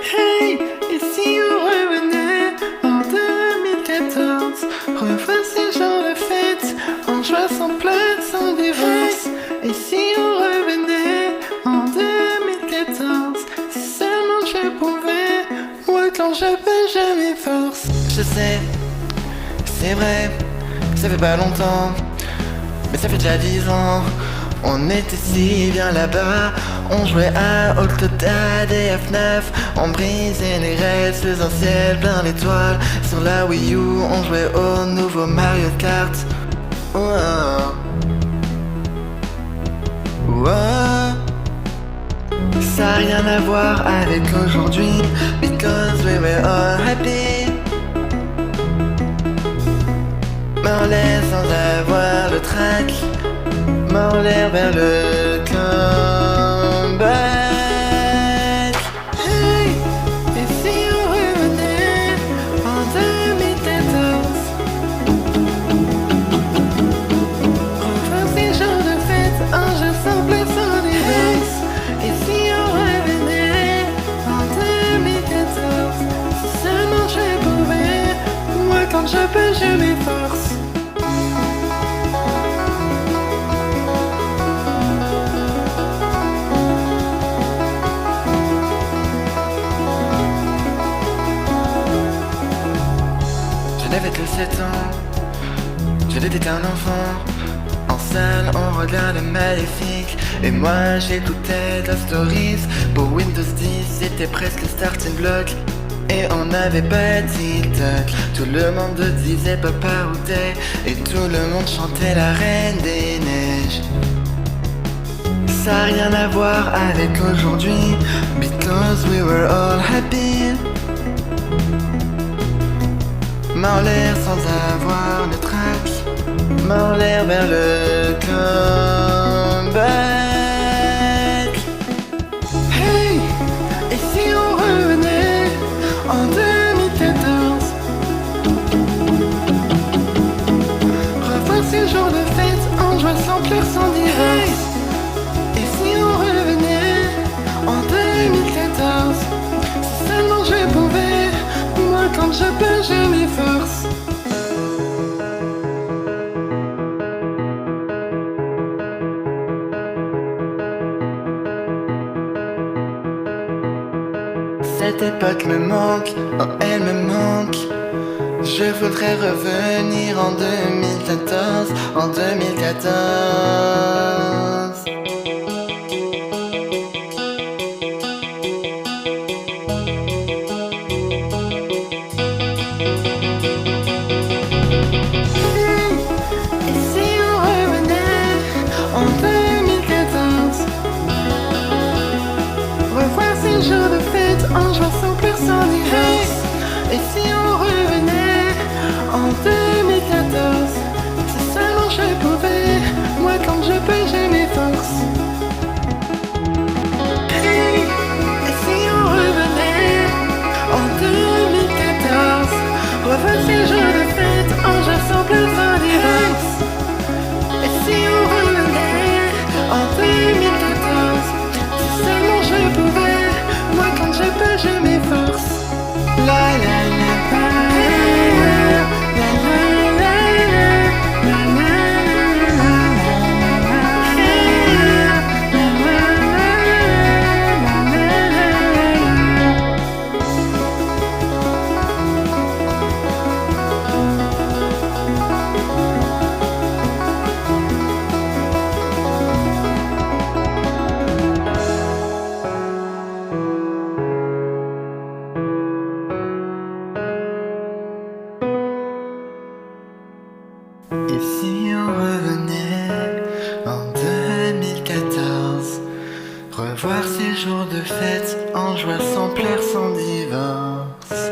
Hey, et si on revenait en 2014, refaire ces jours de fête, en joie sans pleurs, sans divorce. Et si on revenait en 2014, si seulement je pouvais, moi quand je peux, je m'efforce. Je sais, c'est vrai, ça fait pas longtemps, mais ça fait déjà 10 ans. On était si bien là-bas, on jouait à Octodad et à FNAF, on brisait les rêves sous un ciel plein d'étoiles. Sur la Wii U, on jouait au nouveau Mario Kart. Wow. Wow. Ça n'a rien à voir avec aujourd'hui, because we were all happy. Mais en l'air sans avoir le track, mais en l'air vers le comeback. Hey, et si on revenait en 2014, refaire ces jours de fête, un jeu simple sans divorce. Et si on revenait en 2014, si seulement je pouvais, moi quand je peux, je m'efforce. J'avais que 7 ans, j'étais un enfant. En salle, on regardait Maléfique. Et moi, j'écoutais The Stories. Pour Windows 10, c'était presque le starting block. Et on n'avait pas TikTok. Tout le monde disait Papa où t'es. Et tout le monde chantait la Reine des Neiges. Ça n'a rien à voir avec aujourd'hui, because we were all happy. Main en l'air sans avoir de trac, main en l'air vers le comeback. Hey, et si on revenait en 2014, revoir ces jours de fête, en joie sans pleurs, sans divorce. Et si on revenait en 2014, si seulement je pouvais, moi quand je peux, je m'efforce. Cette époque me manque, oh elle me manque. Je voudrais revenir en 2014, en 2014. Et si on revenait en 2014, revoir ces jours de fête, en joie sans pleurs, sans divorce. Et si on revenait en 2014, si seulement je pouvais, moi quand je peux, je m'efforce. Hey, et si on revenait en 2014, revoir ces jours de fête, en joie sans pleurs, sans divorce. Et si on revenait en 2014, si seulement je pouvais, moi quand je peux, je m'efforce. La la la la la la la la Et si on revenait en 2014, revoir ces jours de fête en joie sans pleurs, sans divorce.